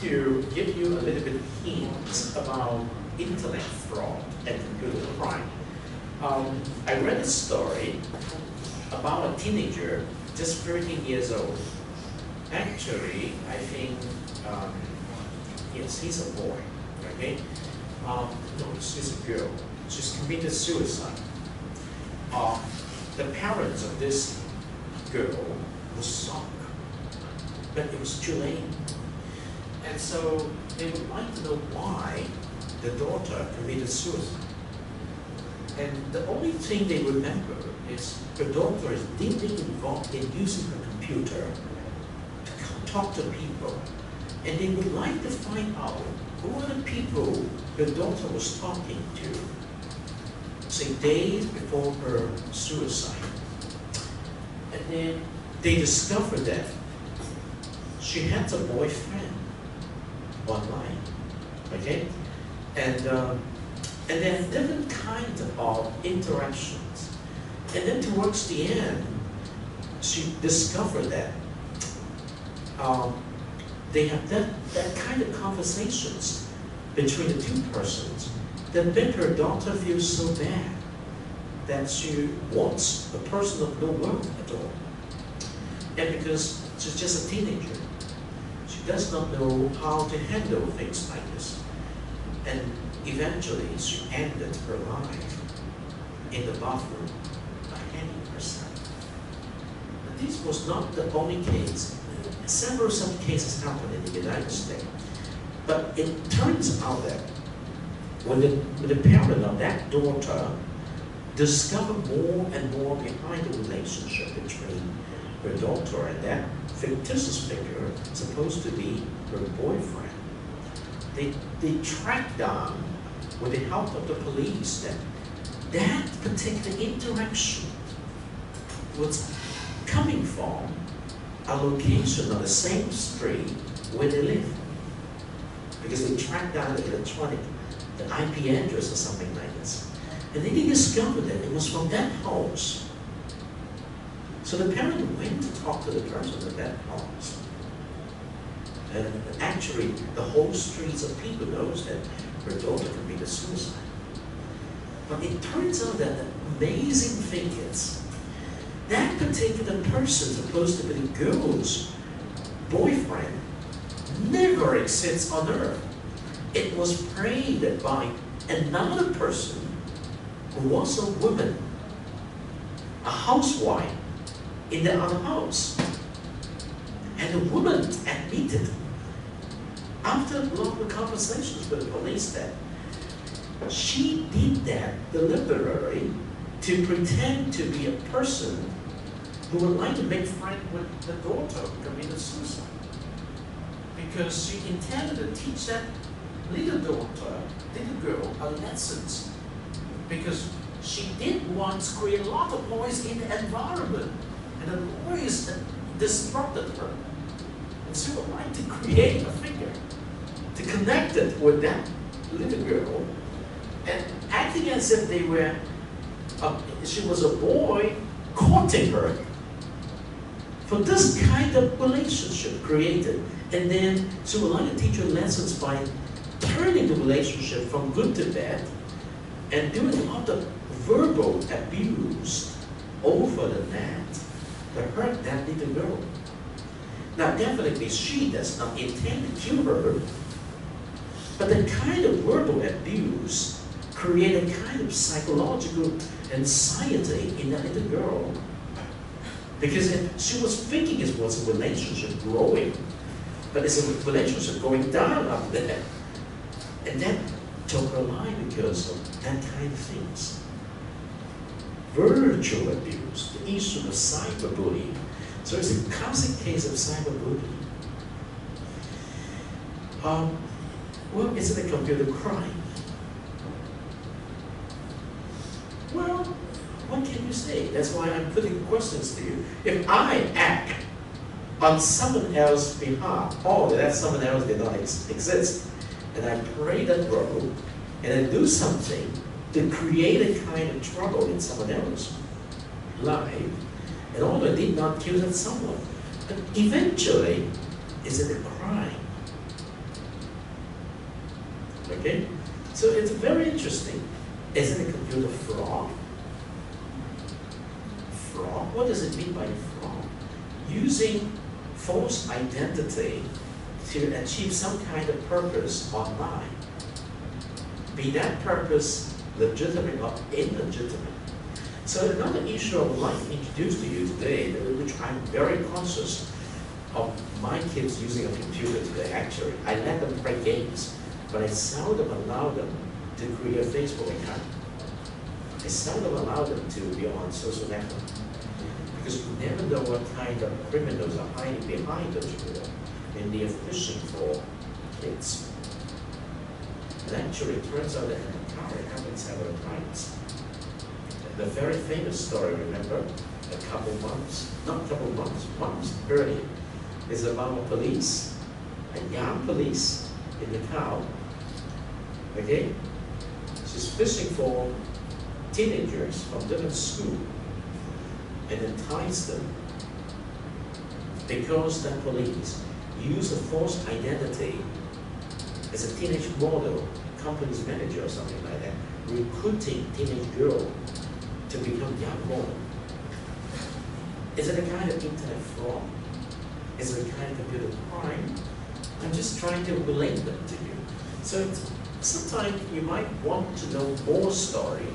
to give you a little bit of hints about internet fraud and computer crime. I read a story about a teenager, just 13 years old. Actually, I think, yes, he's a boy, okay? No, she's a girl. She's committed suicide. The parents of this girl was shocked, but it was too late. And so they would like to know why the daughter committed suicide. And the only thing they remember is her daughter is deeply involved in using her computer to talk to people. And they would like to find out who are the people her daughter was talking to, say days before her suicide. And then they discovered that she had a boyfriend online, okay? And then different kinds of interactions. And then towards the end, she discovered that they have that kind of conversations between the two persons that made her daughter feel so bad that she wants a person of no worth at all. And because she's just a teenager, she does not know how to handle things like this. And eventually, she ended her life in the bathroom by hanging herself. But this was not the only case. Several such cases happened in the United States. But it turns out that when the parent of that daughter discovered more and more behind the relationship between her daughter and that fictitious figure supposed to be her boyfriend, they tracked down with the help of the police that particular interaction was coming from a location on the same street where they live. Because they tracked down the IP address or something like this. And then they discovered that it was from that house. So the parent went to talk to the person at that house. And actually, the whole streets of people knows that her daughter committed suicide. But it turns out that the amazing thing is, that particular person supposed to be the girl's boyfriend never exists on earth. It was created by another person who was a woman, a housewife in the other house. And the woman admitted, after long conversations with the police, that she did that deliberately to pretend to be a person who would like to make friends with the daughter who committed suicide. Because she intended to teach that little girl, a lessons. Because she did once create a lot of noise in the environment, and the noise disrupted her. And she would like to create a figure to connect it with that little girl, and acting as if they were, she was a boy courting her. For this kind of relationship created, and then she would like to teach her lessons by turning the relationship from good to bad, and doing a lot of verbal abuse over the net to hurt that little girl. Now, definitely she does not intend to kill her, but the kind of verbal abuse created a kind of psychological anxiety in that little girl, because she was thinking it was a relationship growing, but it's a relationship going down up there. And that took her life because of that kind of things. Virtual abuse, the issue of cyberbullying. So it's a classic case of cyberbullying. Well, is it a computer crime? Well, what can you say? That's why I'm putting questions to you. If I act on someone else's behalf, or that someone else did not exist, and I play that role, and I do something to create a kind of trouble in someone else's life, and although I did not kill that someone, but eventually, is it a crime? Okay? So it's very interesting. Isn't a computer fraud? Fraud? What does it mean by fraud? Using false identity to achieve some kind of purpose online. Be that purpose legitimate or illegitimate. So another issue I would like to introduce to you today, which I'm very conscious of my kids using a computer today, actually. I let them play games, but I seldom allow them to create a Facebook account. I seldom allow them to be on social network. Because you never know what kind of criminals are hiding behind those walls, and they are fishing for kids. And actually, it turns out that an encounter happened several times. The very famous story, remember, months earlier, is about a police, a young police in the town, okay? She's fishing for teenagers from different schools and entice them because the police use a false identity as a teenage model, company's manager or something like that, recruiting teenage girl to become young model. Is it a kind of internet fraud? Is it a kind of computer crime? I'm just trying to relate them to you. So sometimes you might want to know more story,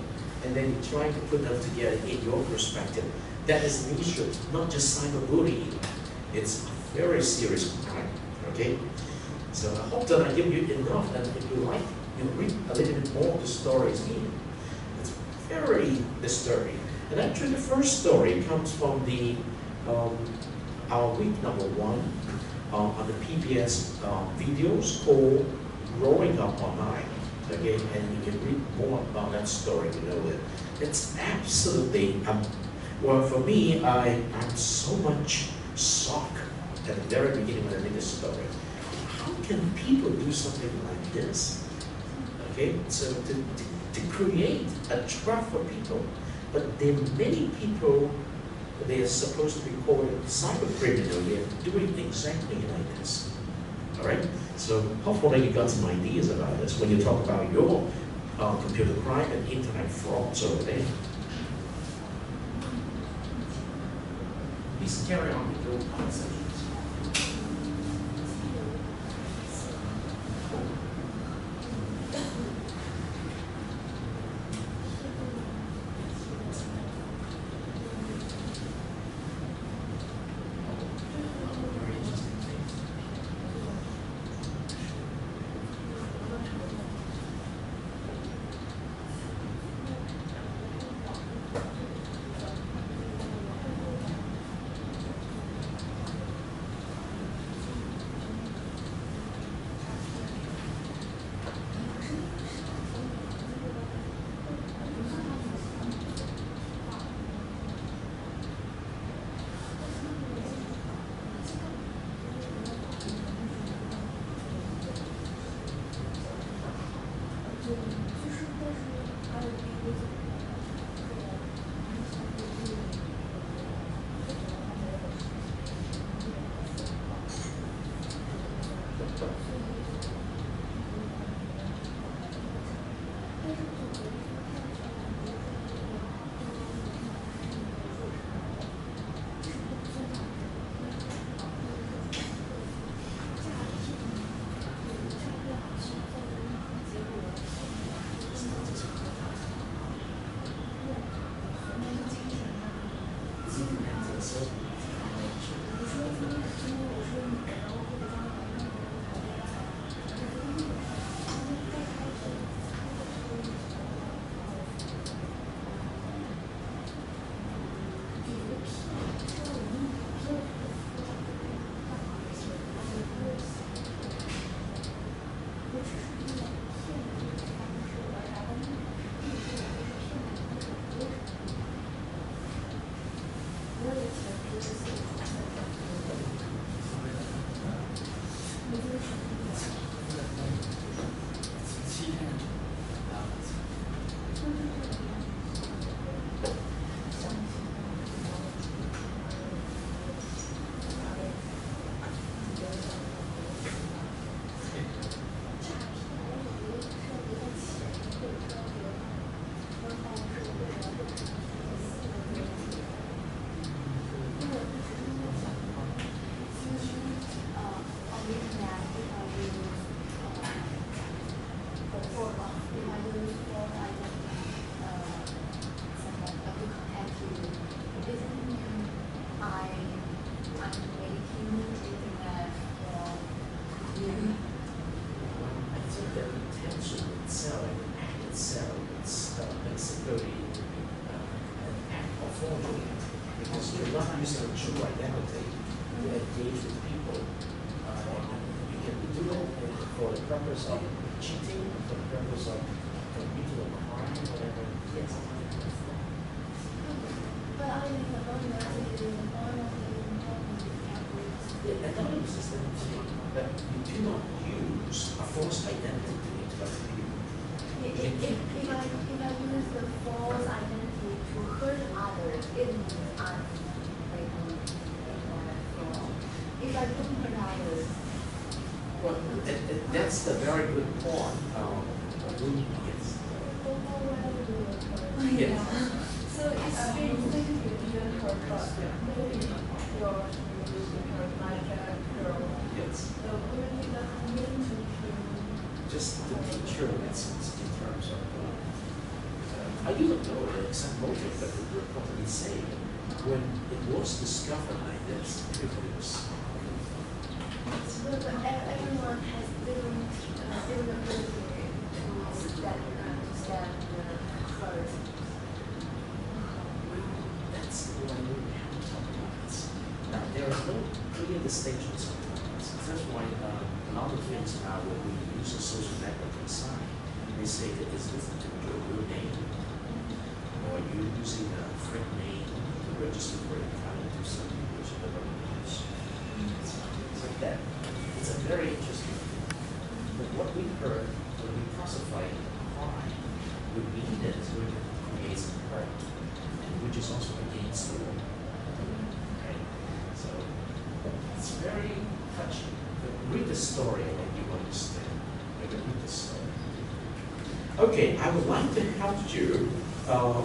and then you try to put them together in your perspective. That is an issue, not just cyberbullying. It's a very serious crime, okay? So I hope that I give you enough, and if you like, you read a little bit more of the stories here. It's very disturbing. And actually the first story comes from the our week #1 on the PBS videos called Growing Up Online. Okay, and you can read more about that story to know it. It's absolutely, well, for me, I'm so much shocked at the very beginning when I read this story. How can people do something like this? Okay, so to create a trap for people, but there are many people, they are supposed to be called cyber criminal, they are doing exactly like this. All right, so hopefully you got some ideas about this when you talk about your computer crime and internet frauds over there. Please carry on with your conversations. for if I use for identity, someone to contact you, isn't I'm making that for you? I think the intention itself, the act itself, makes it very an act of fraudulent, because you're not using a true identity to engage with people. You can do it for the purpose of cheating, for the purpose of committing a crime, whatever. Yes. But I think the anonymity is one of the important categories. The anonymous is the thing, but you do not use a false identity to interact with people. If I use the false identity to hurt others, it means I'm breaking fraud. If I don't hurt others, Well, that's the very good point. Yes. yeah. So it's basically you didn't hurt us. Maybe you're like a girl. Yes. So really the community Just the teacher lessons in terms of, I do not know the exact motive, but it would probably say when it was discovered like this, everybody was. But everyone has different ability to stand first. That's the one we have to talk about. Now, there are no clear distinctions sometimes. That's why a lot of things now when we use a social networking site, they say that it's listening to your real name, or you're using a fake name to register for an account and do something which nobody knows. It's like that. It's a very interesting thing. But what we heard when we classify a crime would mean that it's going to create some hurt, and which is also against the law. Okay? So it's very touching. But read the story and you understand. You can read the story. Okay, I would like to help you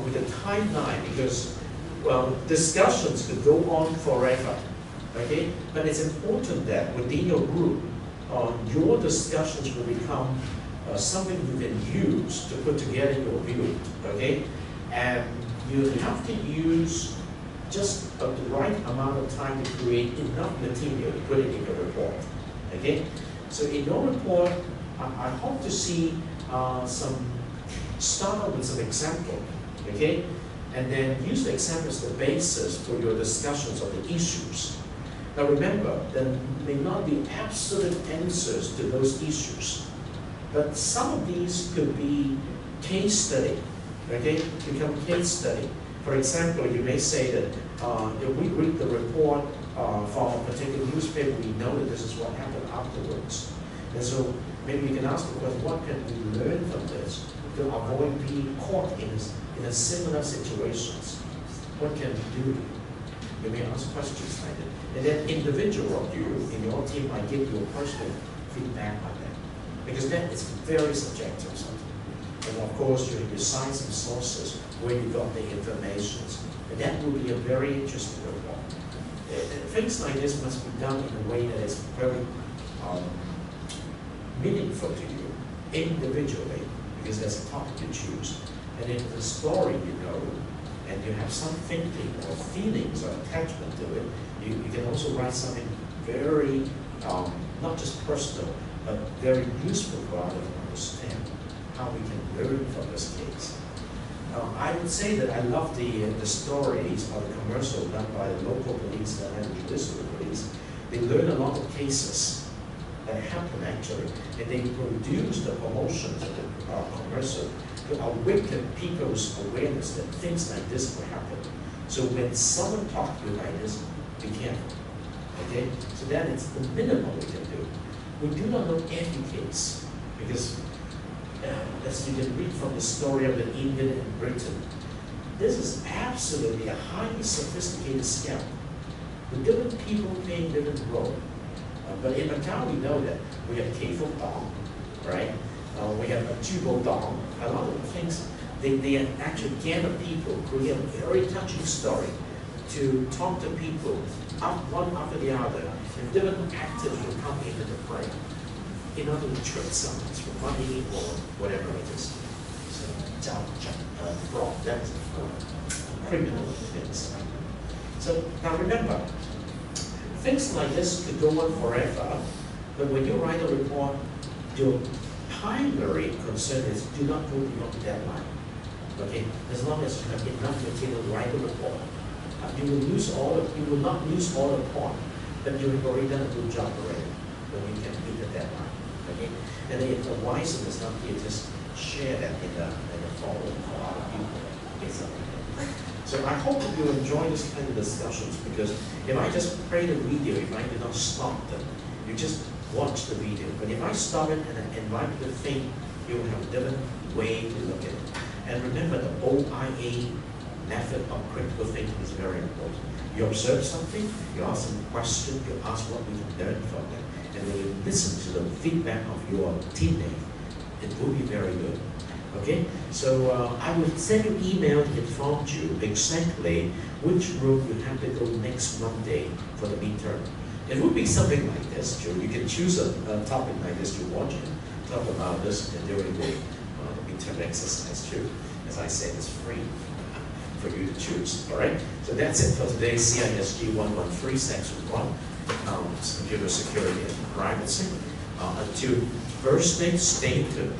with a timeline because, well, discussions could go on forever. Okay, but it's important that within your group, your discussions will become something you can use to put together your view. Okay, and you have to use just the right amount of time to create enough material to put it in your report. Okay, so in your report, I hope to see start out with some example. Okay, and then use the example as the basis for your discussions of the issues. Now remember, there may not be absolute answers to those issues, but some of these could be case study, okay? Become case study. For example, you may say that if we read the report from a particular newspaper, we know that this is what happened afterwards. And so maybe we can ask the question, what can we learn from this to avoid being caught in a similar situations? What can we do? You may ask questions like that. And then individual of you in your team might give you a personal feedback on that. Because that is very subjective something. And of course you cite some sources where you got the information. And that will be a very interesting report. Things like this must be done in a way that is very meaningful to you individually, because that's a topic you choose. And if the story you know, and you have some thinking or feelings or attachment to it, you can also write something very, not just personal, but very useful for others to understand how we can learn from this case. I would say that I love the stories or the commercial done by the local police and the judicial police. They learn a lot of cases that happen actually, and they produce the promotions of the commercial to awaken people's awareness that things like this will happen. So when someone talks to you like this, be careful. Okay? So that is the minimum we can do. We do not know every case, because as you can read from the story of the Indian in Britain, this is absolutely a highly sophisticated scam, with different people playing different roles. But in Macau, we know that we have K-Fo Dong, right? We have a Jubo Dong. A lot of things, they actually gather people, create a very touching story to talk to people one after the other, and different actors will come into the play. in order to trade someone for money or whatever it is. So, fraud, that's criminal offense. So now remember, things like this could go on forever, but when you write a report, your primary concern is do not go beyond the deadline. Okay, as long as you have enough material to write a report, you will not lose all the point, but you have already done a good job already when you can meet the deadline. Okay, and if the wise is not here, just share that in the forum for other people. Okay, something like that. So I hope that you enjoy this kind of discussions, because if I just play the video, if I do not stop them, you just watch the video. But if I stop it and I invite you to think, you will have a different way to look at it. And remember, the OIA method of critical thinking is very important. You observe something, you ask some question, you ask what we can learn from that, and then you listen to the feedback of your teammate. It will be very good. Okay, so I will send you email to inform you exactly which room you have to go next Monday for the midterm. It would be something like this, Joe. You can choose a topic like this to watch and talk about this during the midterm exercise too. As I said, it's free for you to choose. All right. So that's it for today. CISG113 Section 1, Computer Security and Privacy. Until Thursday, stay tuned.